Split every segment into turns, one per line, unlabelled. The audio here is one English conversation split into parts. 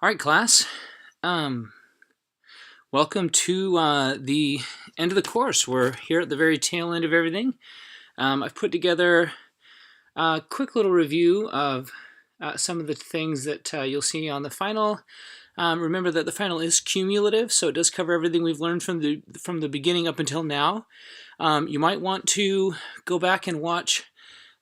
All right, class. Welcome to the end of the course. We're here at the very tail end of everything. I've put together a quick little review of some of the things that you'll see on the final. Remember that the final is cumulative, so it does cover everything we've learned from the beginning up until now. You might want to go back and watch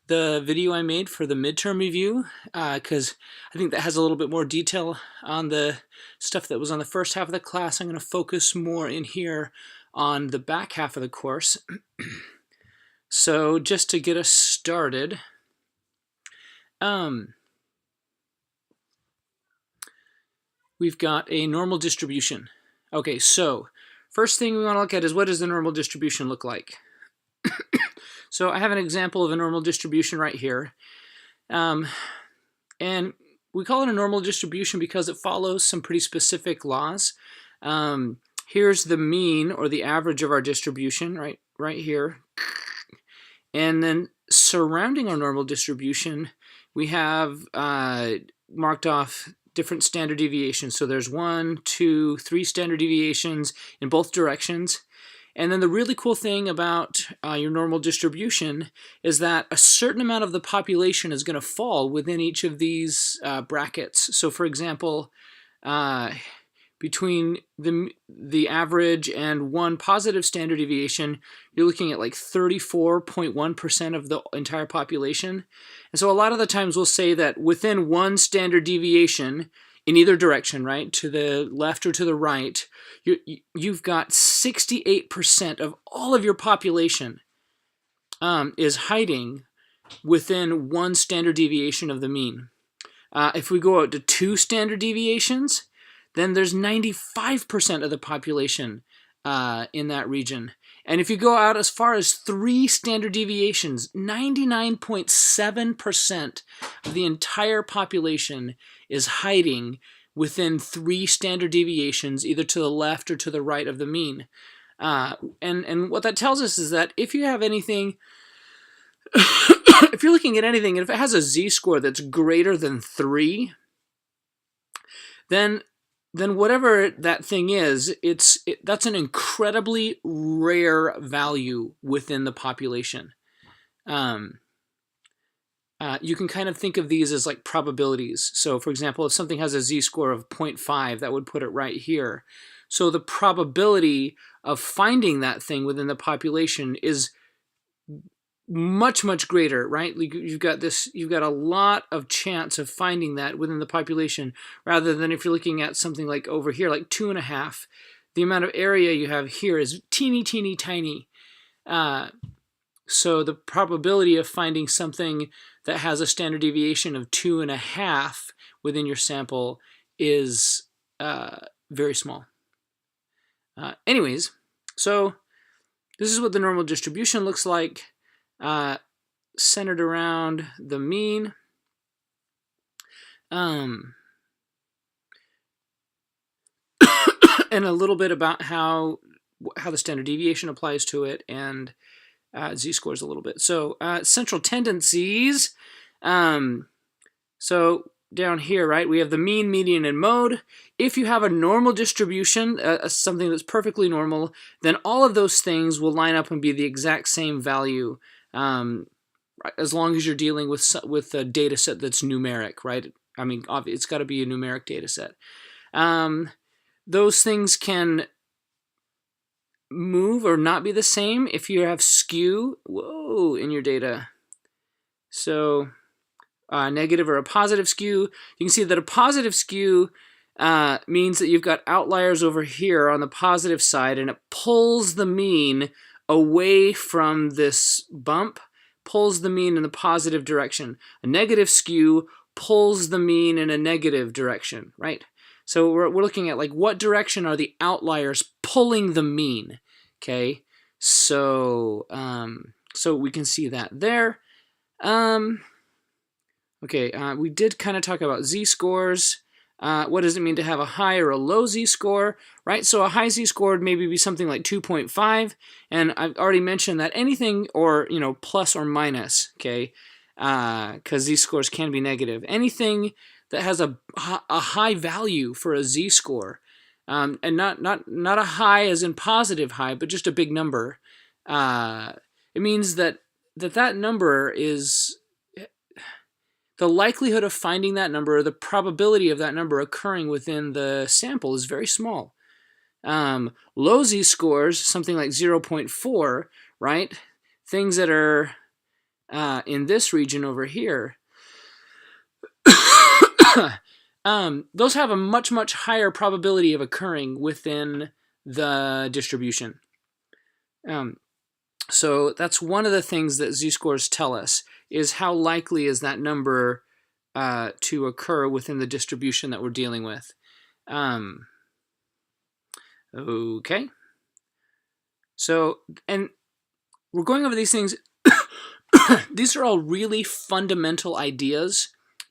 the video I made for the midterm review, because I think that has a little bit more detail on the stuff that was on the first half of the class. I'm going to focus more in here on the back half of the course. So just to get us started, we've got a normal distribution. Okay, so first thing we want to look at is, what does the normal distribution look like? So I have an example of a normal distribution right here. And we call it a normal distribution because it follows some pretty specific laws. Here's the mean, or the average of our distribution, right here. And then surrounding our normal distribution, we have marked off different standard deviations. So there's 1, 2, 3 standard deviations in both directions. And then the really cool thing about your normal distribution is that a certain amount of the population is going to fall within each of these brackets. So for example, between the average and one positive standard deviation, you're looking at like 34.1% of the entire population. And so a lot of the times we'll say that within one standard deviation, in either direction, right, to the left or to the right, you've got 68% of all of your population is hiding within one standard deviation of the mean. If we go out to 2 standard deviations, then there's 95% of the population in that region. And if you go out as far as 3 standard deviations, 99.7% of the entire population is hiding within 3 standard deviations, either to the left or to the right of the mean. And what that tells us is that if you have anything, if you're looking at anything, and if it has a z-score that's greater than 3, then whatever that thing is, that's an incredibly rare value within the population. You can kind of think of these as like probabilities. So for example, if something has a z-score of 0.5, that would put it right here. So the probability of finding that thing within the population is much, much greater, right? You've got a lot of chance of finding that within the population, rather than if you're looking at something like over here, like 2.5. The amount of area you have here is teeny, teeny, tiny. So the probability of finding something that has a standard deviation of 2.5 within your sample is very small. Anyways, so this is what the normal distribution looks like, centered around the mean. And a little bit about how the standard deviation applies to it, and z-scores a little bit. So central tendencies. So down here, right, we have the mean, median, and mode. If you have a normal distribution, something that's perfectly normal, then all of those things will line up and be the exact same value, as long as you're dealing with a data set that's numeric, right? I mean, it's got to be a numeric data set. Those things can move or not be the same if you have skew, in your data. So negative or a positive skew. You can see that a positive skew means that you've got outliers over here on the positive side, and it pulls the mean away from this bump, pulls the mean in the positive direction. A negative skew pulls the mean in a negative direction, right? So we're looking at like, what direction are the outliers pulling the mean? Okay, so so we can see that there. Okay, we did kind of talk about z-scores. What does it mean to have a high or a low z-score, right? So a high z-score would maybe be something like 2.5, and I've already mentioned that anything or, plus or minus, okay, because z-scores can be negative. Anything that has a high value for a z-score, and not a high as in positive high, but just a big number, it means that number is, the likelihood of finding that number, or the probability of that number occurring within the sample, is very small. Low z-scores, something like 0.4, right? Things that are in this region over here, those have a much higher probability of occurring within the distribution. So that's one of the things that z-scores tell us, is how likely is that number to occur within the distribution that we're dealing with. Okay. So, and we're going over these things. These are all really fundamental ideas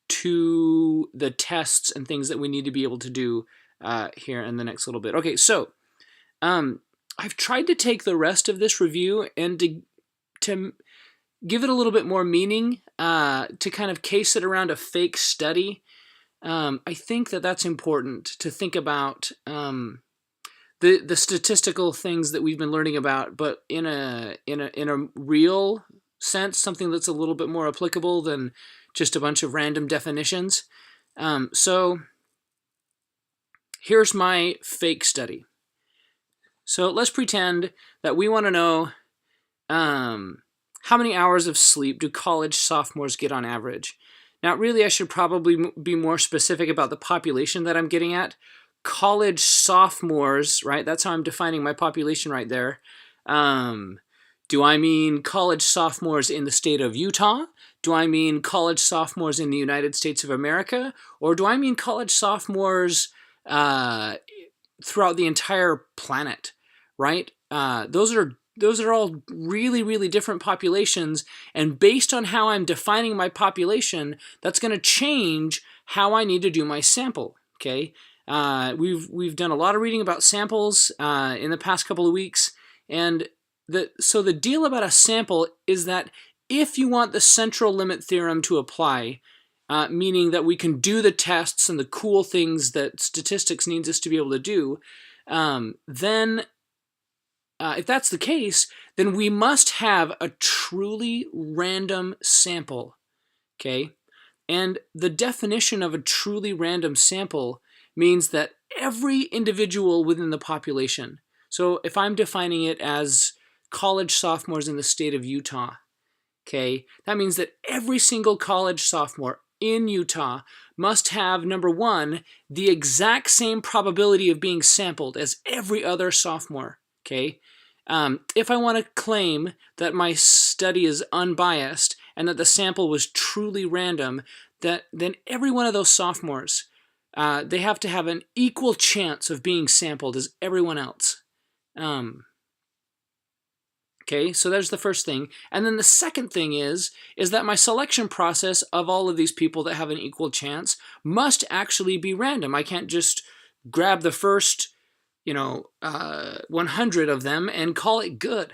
to the tests and things that we need to be able to do here in the next little bit. Okay, so I've tried to take the rest of this review and to give it a little bit more meaning, to kind of case it around a fake study. I think that that's important to think about the statistical things that we've been learning about, but in a real sense, something that's a little bit more applicable than just a bunch of random definitions. So here's my fake study. So let's pretend that we want to know how many hours of sleep do college sophomores get on average. Now, really, I should probably be more specific about the population that I'm getting at. College sophomores, right? That's how I'm defining my population right there. Do I mean college sophomores in the state of Utah? Do I mean college sophomores in the United States of America? Or do I mean college sophomores throughout the entire planet, right? Those are all really different populations, and based on how I'm defining my population, that's going to change how I need to do my sample, okay? We've done a lot of reading about samples in the past couple of weeks, and so the deal about a sample is that if you want the central limit theorem to apply, meaning that we can do the tests and the cool things that statistics needs us to be able to do, then if that's the case, then we must have a truly random sample, okay? And the definition of a truly random sample means that every individual within the population, so if I'm defining it as college sophomores in the state of Utah, okay, that means that every single college sophomore in Utah must have, number one, the exact same probability of being sampled as every other sophomore, okay? If I want to claim that my study is unbiased and that the sample was truly random, then every one of those sophomores, they have to have an equal chance of being sampled as everyone else. Okay, so there's the first thing. And then the second thing is that my selection process of all of these people that have an equal chance must actually be random. I can't just grab the first, 100 of them and call it good.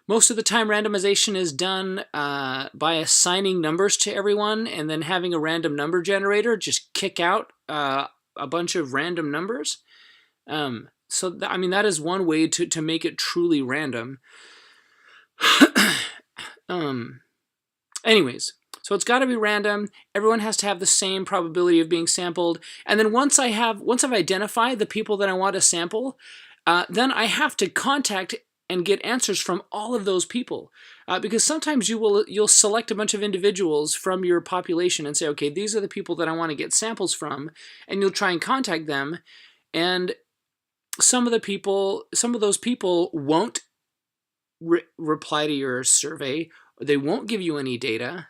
Most of the time, randomization is done by assigning numbers to everyone and then having a random number generator just kick out a bunch of random numbers. So, that is one way to make it truly random. Anyways, so it's got to be random. Everyone has to have the same probability of being sampled. And then once I've identified the people that I want to sample, then I have to contact and get answers from all of those people. Because sometimes you'll select a bunch of individuals from your population and say, okay, these are the people that I want to get samples from, and you'll try and contact them. And some of those people won't reply to your survey. They won't give you any data.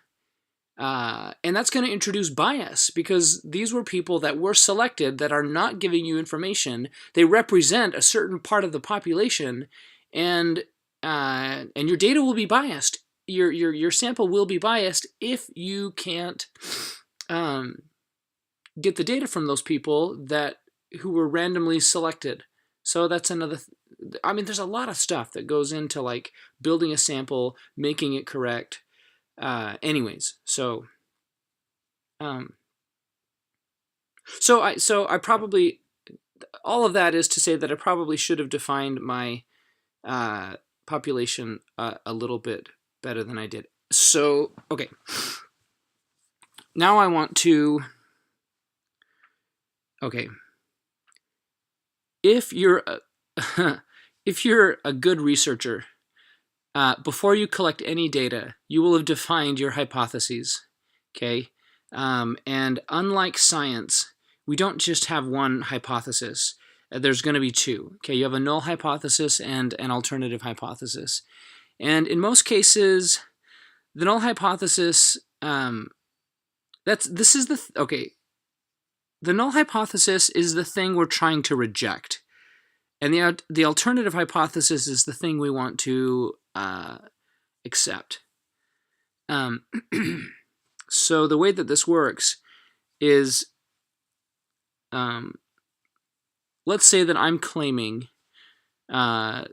And that's going to introduce bias, because these were people that were selected that are not giving you information. They represent a certain part of the population, and your data will be biased. Your sample will be biased if you can't get the data from those people who were randomly selected. So that's another. There's a lot of stuff that goes into like building a sample, making it correct. Anyways, so I probably, all of that is to say that I probably should have defined my population a little bit better than I did. So, okay. Now I want to, okay. If you're a good researcher, before you collect any data, you will have defined your hypotheses, okay? And unlike science, we don't just have one hypothesis. There's going to be two, okay? You have a null hypothesis and an alternative hypothesis. And in most cases, the null hypothesis, the null hypothesis is the thing we're trying to reject. And the alternative hypothesis is the thing we want to accept. So the way that this works is, let's say that I'm claiming, I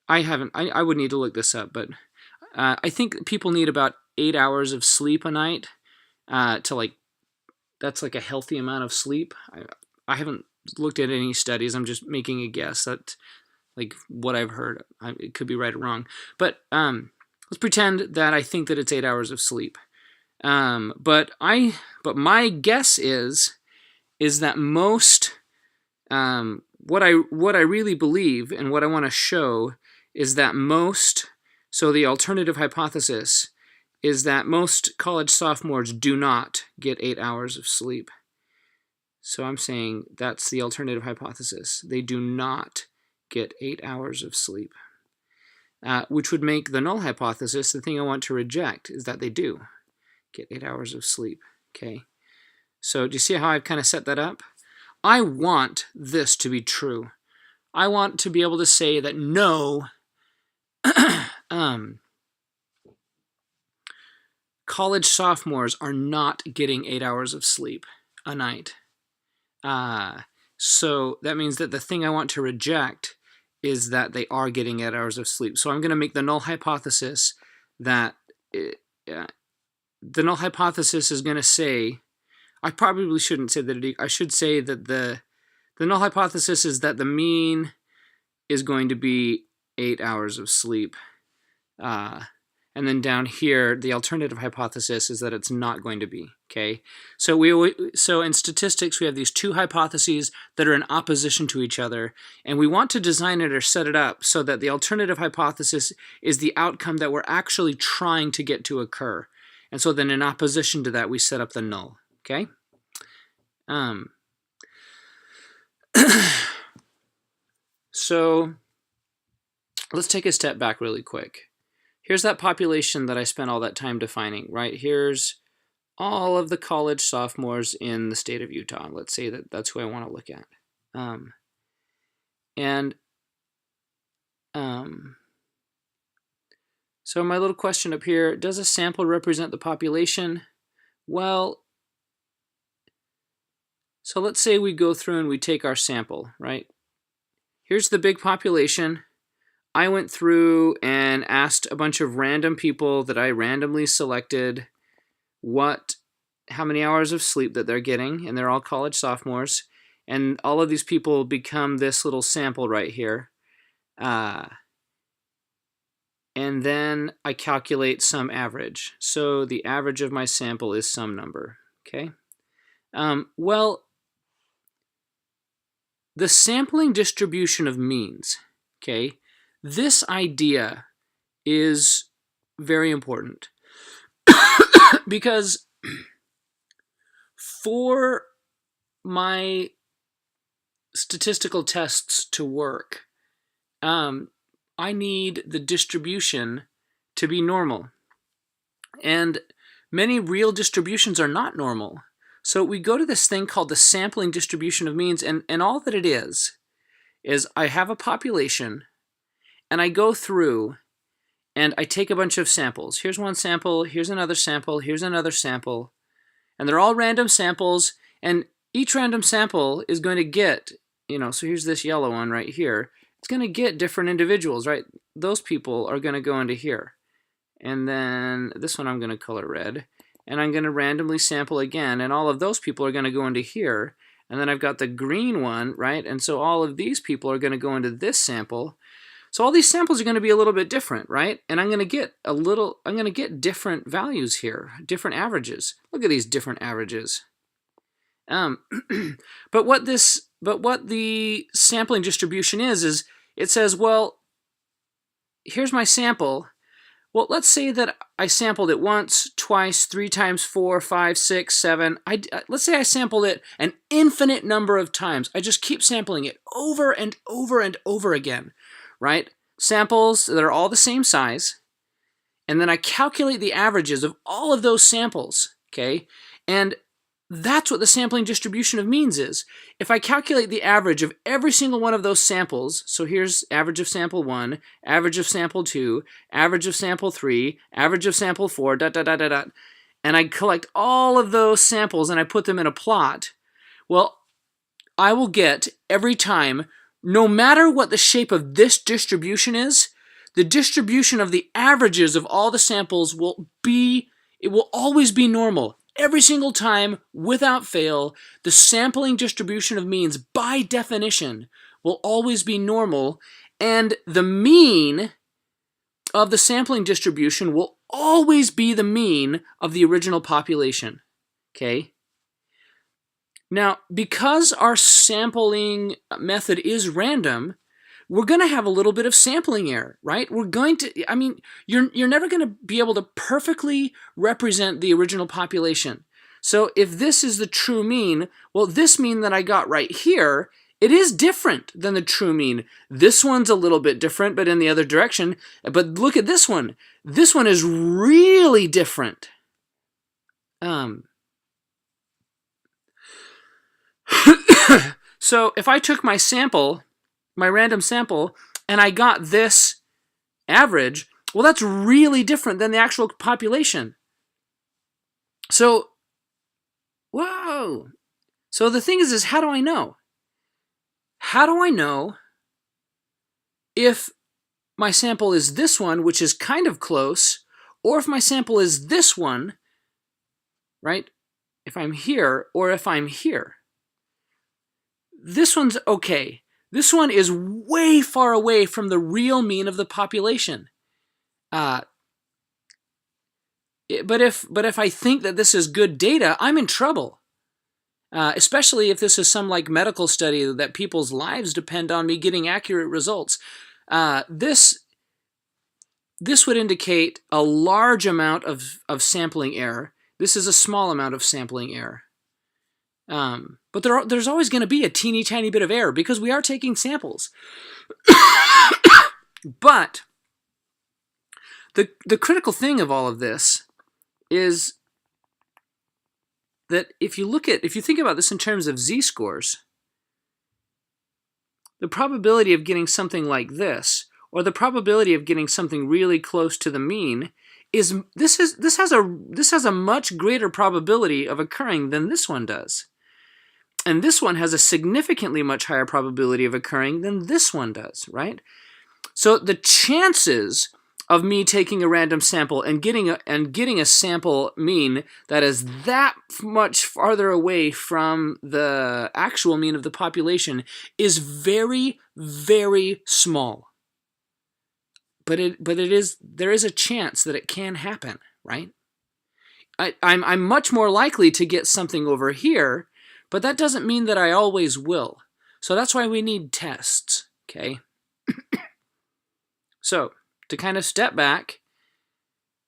would need to look this up, but I think people need about 8 hours of sleep a night that's like a healthy amount of sleep. I haven't looked at any studies. I'm just making a guess. That's like what I've heard. It could be right or wrong. But let's pretend that I think that it's 8 hours of sleep. But my guess is that most, what I really believe and what I want to show is that most, so the alternative hypothesis is that most college sophomores do not get 8 hours of sleep. So I'm saying that's the alternative hypothesis. They do not get 8 hours of sleep, which would make the null hypothesis the thing I want to reject, is that they do get 8 hours of sleep. Okay, so do you see how I've kind of set that up? I want this to be true. I want to be able to say that no, college sophomores are not getting 8 hours of sleep a night. So that means that the thing I want to reject is that they are getting 8 hours of sleep. So I'm going to make the null hypothesis that the null hypothesis is going to say, I probably shouldn't say that, I should say that the null hypothesis is that the mean is going to be 8 hours of sleep. And then down here, the alternative hypothesis is that it's not going to be, okay? So in statistics, we have these two hypotheses that are in opposition to each other, and we want to design it or set it up so that the alternative hypothesis is the outcome that we're actually trying to get to occur. And so then in opposition to that, we set up the null, okay? So let's take a step back really quick. Here's that population that I spent all that time defining, right? Here's all of the college sophomores in the state of Utah. Let's say that that's who I want to look at. So my little question up here, does a sample represent the population? Well, so let's say we go through and we take our sample, right? Here's the big population. I went through and asked a bunch of random people that I randomly selected how many hours of sleep that they're getting, and they're all college sophomores. And all of these people become this little sample right here. And then I calculate some average. So the average of my sample is some number, okay? Well, the sampling distribution of means, okay? This idea is very important because for my statistical tests to work, I need the distribution to be normal. And many real distributions are not normal. So we go to this thing called the sampling distribution of means, and all that it is I have a population, and I go through and I take a bunch of samples. Here's one sample, here's another sample, here's another sample. And they're all random samples, and each random sample is going to get, so here's this yellow one right here. It's going to get different individuals, right? Those people are going to go into here. and then this one I'm going to color red, and I'm going to randomly sample again, and all of those people are going to go into here, and then I've got the green one, right? And so all of these people are going to go into this sample. So all these samples are going to be a little bit different, right? And I'm going to get different values here, different averages. Look at these different averages. But what the sampling distribution is it says, well, here's my sample. Well, let's say that I sampled it once, twice, 3 times, 4, 5, 6, 7. Let's say I sampled it an infinite number of times. I just keep sampling it over and over and over again, right? Samples that are all the same size, and then I calculate the averages of all of those samples, okay? And that's what the sampling distribution of means is. If I calculate the average of every single one of those samples, so here's average of sample 1, average of sample 2, average of sample 3, average of sample 4, and I collect all of those samples and I put them in a plot, well, I will get every time, no matter what the shape of this distribution is, the distribution of the averages of all the samples will always be normal. Every single time, without fail, the sampling distribution of means, by definition, will always be normal, and the mean of the sampling distribution will always be the mean of the original population, okay? Now, because our sampling method is random, we're going to have a little bit of sampling error, right? You're never going to be able to perfectly represent the original population. So if this is the true mean, well, this mean that I got right here, it is different than the true mean. This one's a little bit different, but in the other direction. But look at this one. This one is really different. So if I took my sample, my random sample, and I got this average, well, that's really different than the actual population. So, whoa. So the thing is how do I know? How do I know if my sample is this one, which is kind of close, or if my sample is this one, right? If I'm here, or if I'm here. This one's okay. This one is way far away from the real mean of the population. But if I think that this is good data, I'm in trouble. Especially if this is some like medical study that people's lives depend on me getting accurate results. This would indicate a large amount of sampling error. This is a small amount of sampling error. But there's always going to be a teeny tiny bit of error because we are taking samples. But the critical thing of all of this is that if you think about this in terms of z-scores, the probability of getting something like this, or the probability of getting something really close to the mean, this has a much greater probability of occurring than this one does. And this one has a significantly much higher probability of occurring than this one does, right? So the chances of me taking a random sample and getting a sample mean that is that much farther away from the actual mean of the population is very, very small. But there is a chance that it can happen, right? I'm much more likely to get something over here, but that doesn't mean that I always will. So that's why we need tests, okay? So, to kind of step back,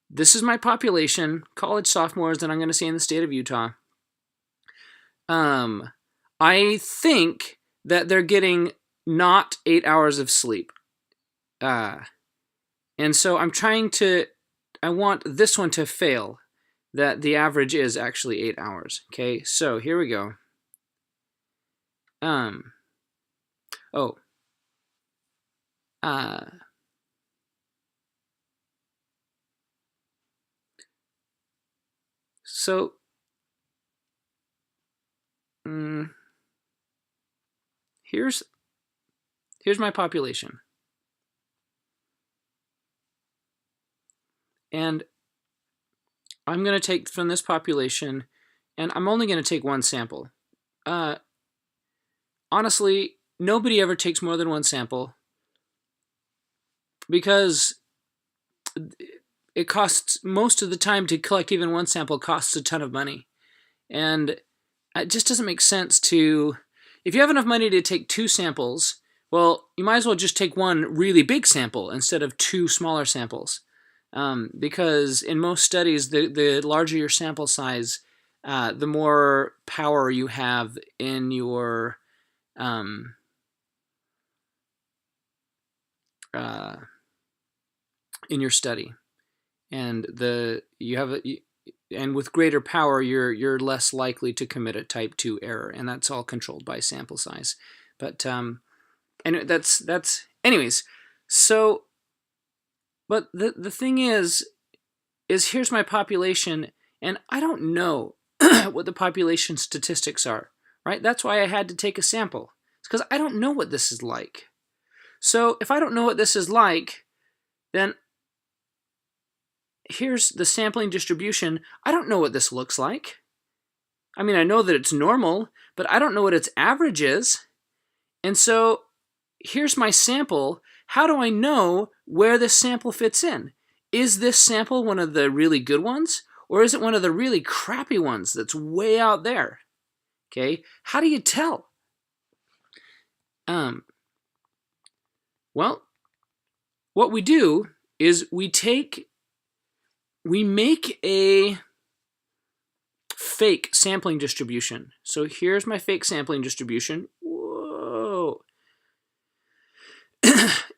this is my population, college sophomores that I'm going to see in the state of Utah. I think that they're getting not 8 hours of sleep. And so I want this one to fail, that the average is actually 8 hours. Okay, so here we go. So, here's my population. And I'm going to take from this population, and I'm only going to take one sample. Honestly, nobody ever takes more than one sample because it costs, most of the time to collect even one sample costs a ton of money. And it just doesn't make sense to, if you have enough money to take 2 samples, well, you might as well just take one really big sample instead of 2 smaller samples. Because in most studies, the larger your sample size, the more power you have in your study, and and with greater power, you're less likely to commit a type 2 error, and that's all controlled by sample size. But and that's anyways. So, but the thing is here's my population, and I don't know what the population statistics are, right? That's why I had to take a sample. It's because I don't know what this is like. So if I don't know what this is like, then here's the sampling distribution. I don't know what this looks like. I mean, I know that it's normal, but I don't know what its average is. And so here's my sample. How do I know where this sample fits in? Is this sample one of the really good ones, or is it one of the really crappy ones that's way out there? Okay, how do you tell? Well, what we do is we make a fake sampling distribution. So here's my fake sampling distribution. Whoa.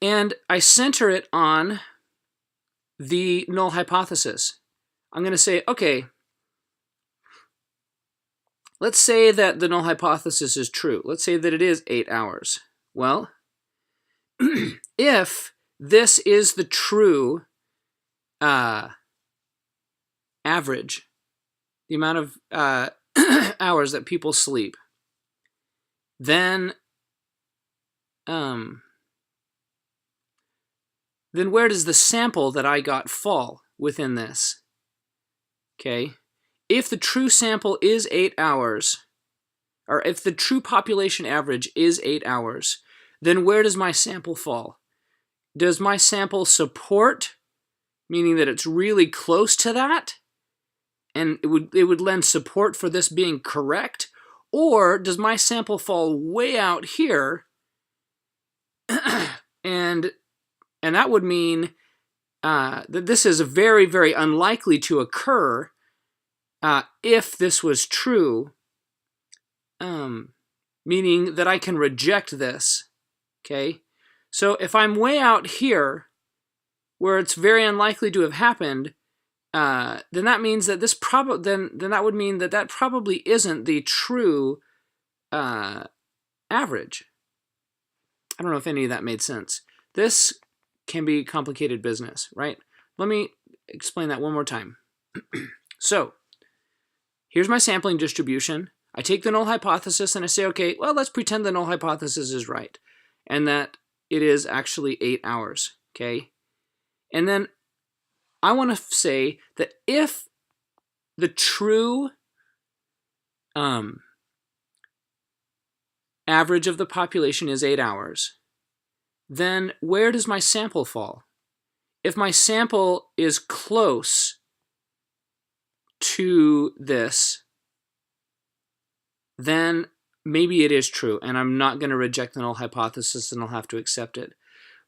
And I center it on the null hypothesis. I'm going to say, okay, let's say that the null hypothesis is true. Let's say that it is 8 hours. Well, if this is the true average, the amount of hours that people sleep, then where does the sample that I got fall within this? Okay, if the true sample is 8 hours, or if the true population average is 8 hours, then where does my sample fall? Does my sample support, meaning that it's really close to that, and it would lend support for this being correct? Or does my sample fall way out here, and that would mean that this is very, very unlikely to occur if this was true, meaning that I can reject this, okay? So if I'm way out here, where it's very unlikely to have happened, then that means that then that would mean that that probably isn't the true average. I don't know if any of that made sense. This can be complicated business, right? Let me explain that one more time. So here's my sampling distribution. I take the null hypothesis and I say, okay, well, let's pretend the null hypothesis is right and that it is actually 8 hours, okay? And then I want to say that if the true average of the population is 8 hours, then where does my sample fall? If my sample is close to this, then maybe it is true, and I'm not going to reject the null hypothesis and I'll have to accept it.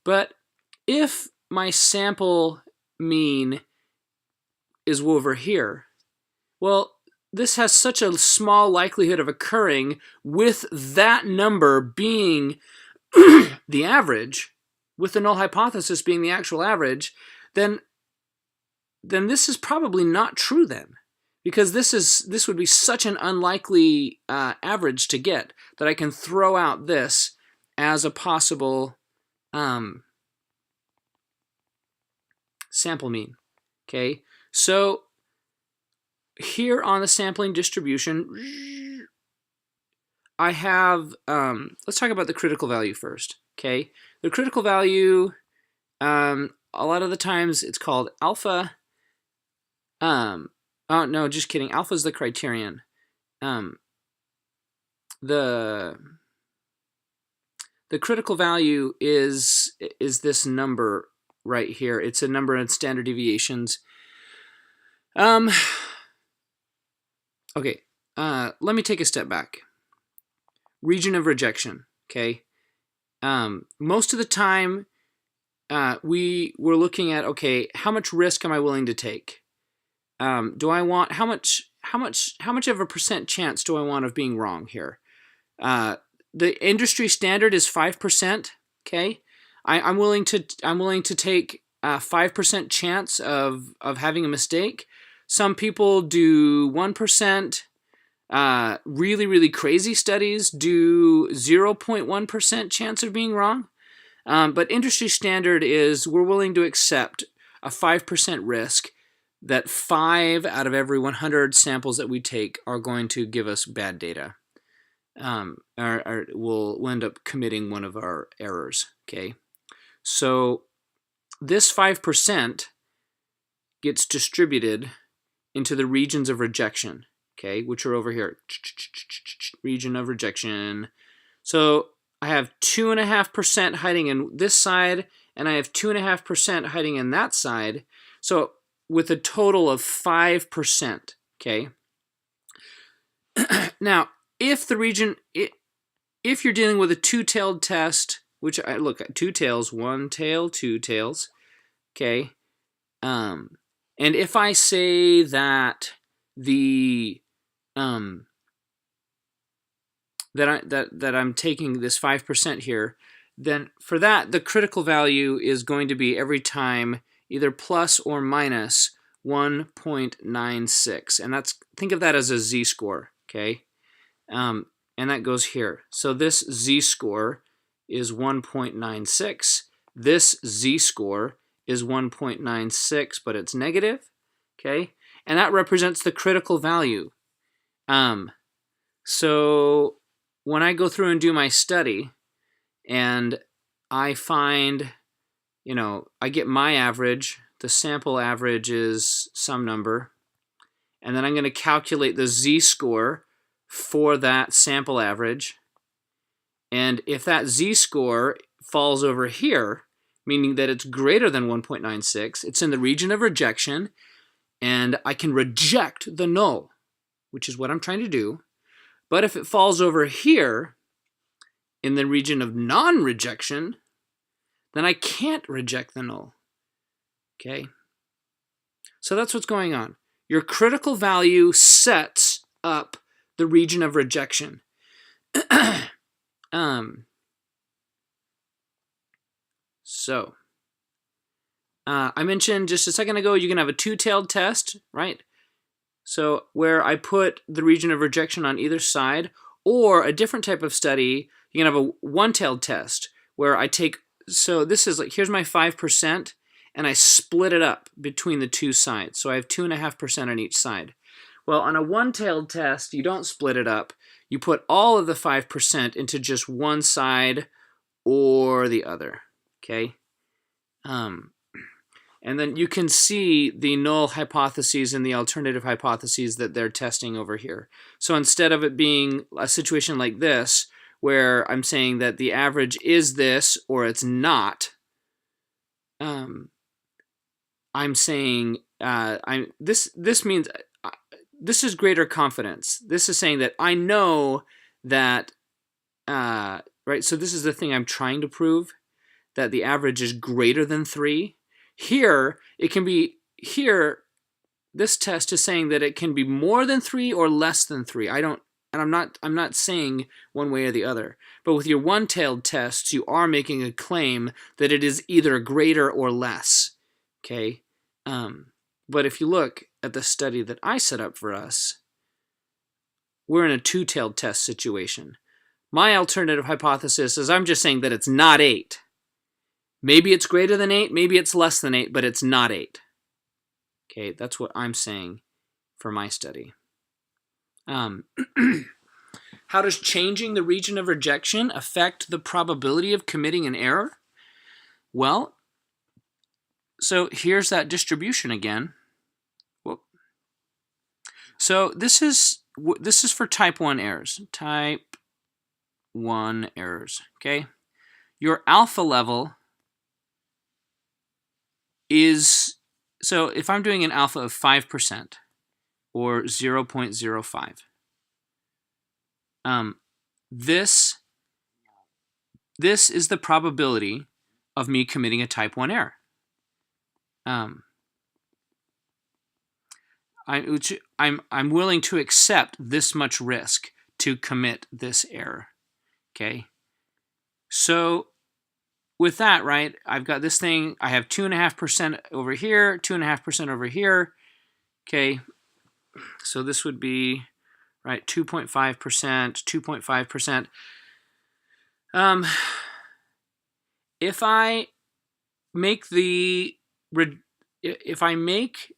But if my sample mean is over here, well, this has such a small likelihood of occurring with that number being the average, with the null hypothesis being the actual average, then this is probably not true then. Because this would be such an unlikely average to get that I can throw out this as a possible sample mean. Okay, so here on the sampling distribution, I have, let's talk about the critical value first. Okay, the critical value, a lot of the times it's called alpha. Oh no, just kidding. Alpha is the criterion. The critical value is this number right here. It's a number in standard deviations. Okay, let me take a step back. Region of rejection, okay? Most of the time, we were looking at, okay, how much risk am I willing to take? Do I want, how much of a percent chance do I want of being wrong here? The industry standard is 5%, okay? I'm willing to take a 5% chance of having a mistake. Some people do 1%. Really, really crazy studies do 0.1% chance of being wrong. But industry standard is we're willing to accept a 5% risk that 5 out of every 100 samples that we take are going to give us bad data. Or we'll end up committing one of our errors, okay? So this 5% gets distributed into the regions of rejection, okay, which are over here. Region of rejection. So I have 2.5% hiding in this side, and I have 2.5% hiding in that side. So with a total of 5%, okay? Now, if the region, if you're dealing with a two-tailed test, which I look at 2 tails, 1 tail, 2 tails, okay? And if I say that the that I'm taking this 5% here, then for that the critical value is going to be every time either plus or minus 1.96, and that's, think of that as a z-score, okay? And that goes here. So this z-score is 1.96. This z-score is 1.96, but it's negative, okay? And that represents the critical value. So when I go through and do my study and I find, you know, I get my average, the sample average is some number, and then I'm going to calculate the z-score for that sample average. And if that z-score falls over here, meaning that it's greater than 1.96, it's in the region of rejection, and I can reject the null, which is what I'm trying to do. But if it falls over here in the region of non-rejection, then I can't reject the null, okay? So that's what's going on. Your critical value sets up the region of rejection. So I mentioned just a second ago you can have a two-tailed test, right? So where I put the region of rejection on either side, or a different type of study, you can have a one-tailed test where I take, so this is like, here's my 5%, and I split it up between the two sides. So I have 2.5% on each side. Well, on a one-tailed test, you don't split it up. You put all of the 5% into just one side or the other, okay? And then you can see the null hypotheses and the alternative hypotheses that they're testing over here. So instead of it being a situation like this, where I'm saying that the average is this or it's not, I'm saying this means this is greater confidence. This is saying that I know that, right, so this is the thing I'm trying to prove, that the average is greater than 3. Here, it can be, here, this test is saying that it can be more than 3 or less than 3. I'm not saying one way or the other. But with your one-tailed tests, you are making a claim that it is either greater or less, okay? But if you look at the study that I set up for us, we're in a two-tailed test situation. My alternative hypothesis is I'm just saying that it's not 8. Maybe it's greater than 8, maybe it's less than 8, but it's not 8. Okay, that's what I'm saying for my study. How does changing the region of rejection affect the probability of committing an error? Well, so here's that distribution again. Whoop, So this is for type 1 errors. Type 1 errors, okay? Your alpha level is, so if I'm doing an alpha of 5% or 0.05, this is the probability of me committing a type 1 error. I'm willing to accept this much risk to commit this error. Okay. So with that, right, I've got this thing. I have 2.5% over here, 2.5% over here. Okay. So this would be, right, 2.5%, 2.5%. If I make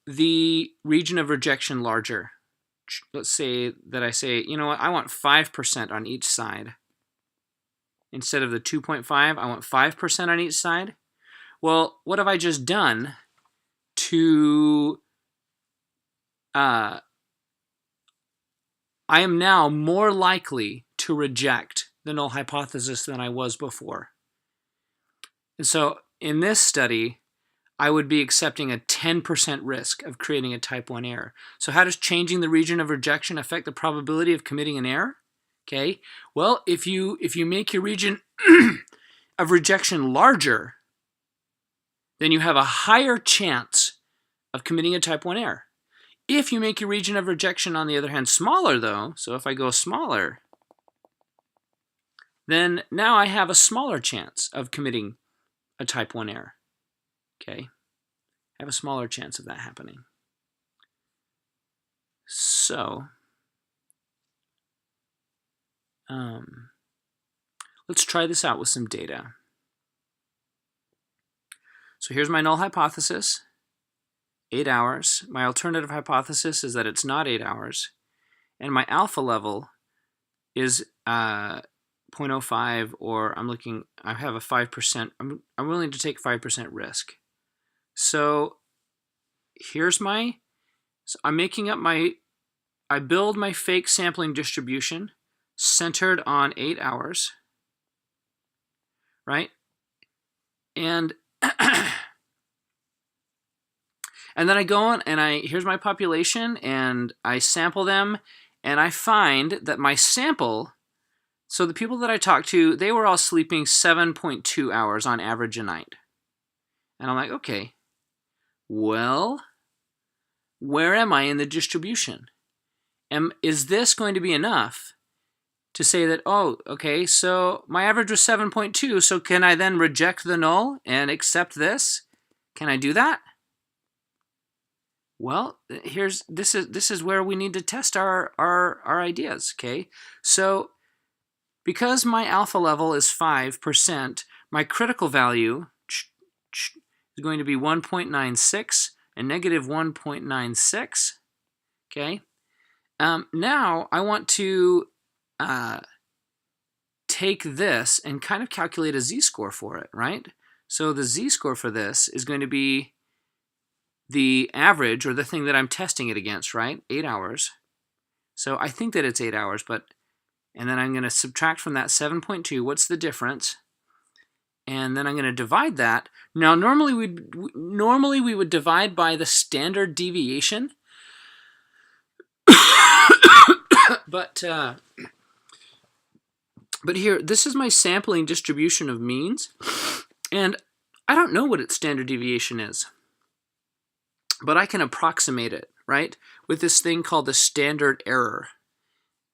the region of rejection larger, let's say that I say, you know what, I want 5% on each side. Instead of the 2.5, I want 5% on each side. Well, what have I just done to... I am now more likely to reject the null hypothesis than I was before. And so in this study, I would be accepting a 10% risk of creating a type 1 error. So how does changing the region of rejection affect the probability of committing an error? Okay, well, if you make your region of rejection larger, then you have a higher chance of committing a type 1 error. If you make your region of rejection, on the other hand, smaller though, so if I go smaller, then now I have a smaller chance of committing a type 1 error. Okay, I have a smaller chance of that happening. So, let's try this out with some data. So here's my null hypothesis, 8 hours. My alternative hypothesis is that it's not 8 hours. And my alpha level is 0.05, or I have a 5%, I'm willing to take 5% risk. So here's I'm making up I build my fake sampling distribution centered on 8 hours, right? And and then I go on and here's my population, and I sample them, and I find that my sample, so the people that I talked to, they were all sleeping 7.2 hours on average a night. And I'm like, okay, well, where am I in the distribution? Is this going to be enough to say that, oh, okay, so my average was 7.2, so can I then reject the null and accept this? Can I do that? Well, this is where we need to test our ideas, okay? So because my alpha level is 5%, my critical value is going to be 1.96 and negative 1.96, okay? Now I want to take this and kind of calculate a z-score for it, right? So the z-score for this is going to be the average, or the thing that I'm testing it against, right? 8 hours. So I think that it's 8 hours, and then I'm going to subtract from that 7.2. What's the difference? And then I'm going to divide that. Now, normally we would divide by the standard deviation, but here, this is my sampling distribution of means, and I don't know what its standard deviation is, but I can approximate it, right, with this thing called the standard error.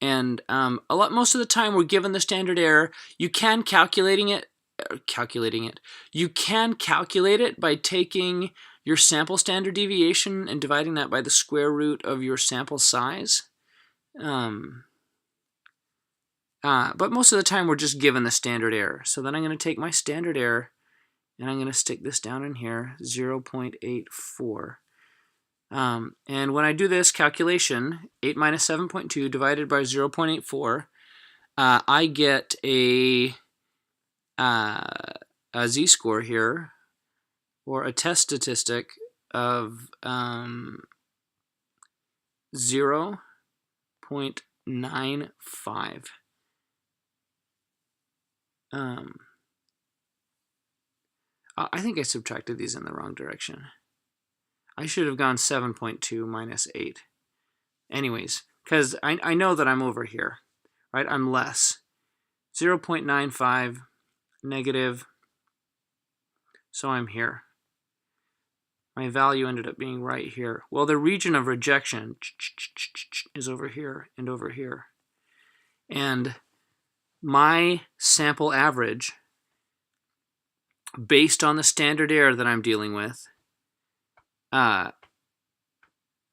And most of the time we're given the standard error. You can calculate it. You can calculate it by taking your sample standard deviation and dividing that by the square root of your sample size. But most of the time we're just given the standard error. So then I'm going to take my standard error and I'm going to stick this down in here, 0.84. And when I do this calculation, 8 minus 7.2 divided by 0.84, I get a z-score here, or a test statistic of 0.95. I think I subtracted these in the wrong direction. I should have gone 7.2 minus 8. Anyways, because I know that I'm over here, right? I'm less. 0.95 negative, so I'm here. My value ended up being right here. Well, the region of rejection is over here and over here. And my sample average, based on the standard error that I'm dealing with,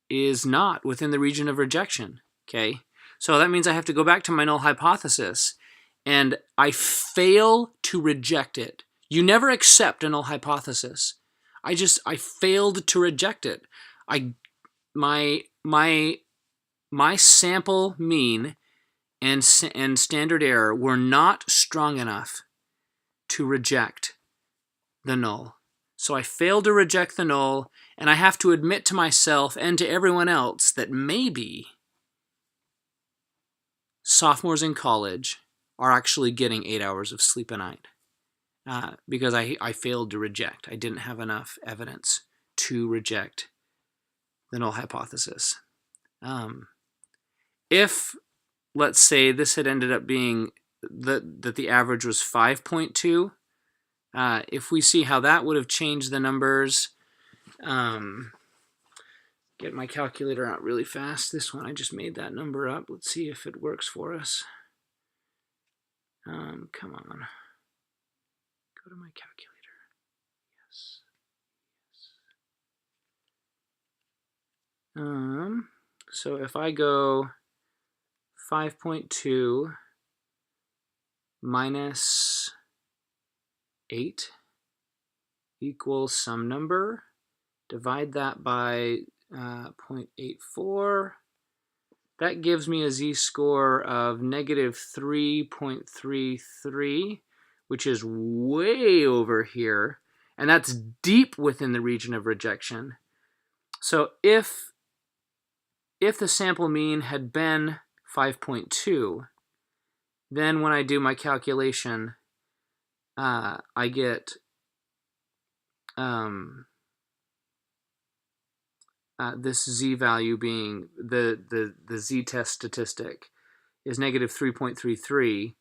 is not within the region of rejection, okay? So that means I have to go back to my null hypothesis, and I fail to reject it. You never accept a null hypothesis. I failed to reject it. My sample mean and standard error were not strong enough to reject the null. So I failed to reject the null, and I have to admit to myself and to everyone else that maybe sophomores in college are actually getting 8 hours of sleep a night. Because I failed to reject. I didn't have enough evidence to reject the null hypothesis. If, let's say, this had ended up being that the average was 5.2, if we see how that would have changed the numbers, get my calculator out really fast. This one, I just made that number up. Let's see if it works for us. Come on. Go to my calculator. Yes. So if I go 5.2 minus 8 equals some number, divide that by 0.84, that gives me a z-score of negative 3.33, which is way over here, and that's deep within the region of rejection. So if the sample mean had been 5.2, then when I do my calculation, I get this z-value being the z-test statistic is negative 3.33,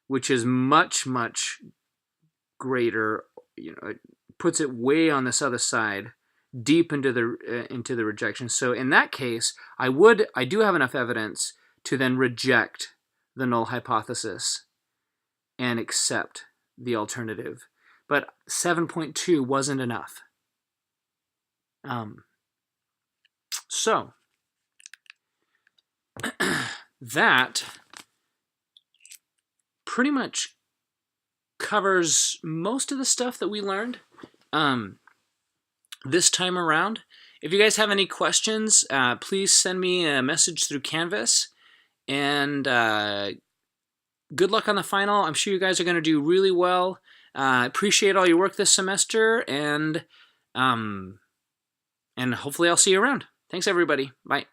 which is much, much greater. It puts it way on this other side, deep into the rejection. So in that case, I do have enough evidence to then reject the null hypothesis and accept the alternative. But 7.2 wasn't enough. So that pretty much covers most of the stuff that we learned this time around. If you guys have any questions, please send me a message through Canvas. And good luck on the final. I'm sure you guys are going to do really well. Appreciate all your work this semester, and hopefully I'll see you around. Thanks, everybody. Bye.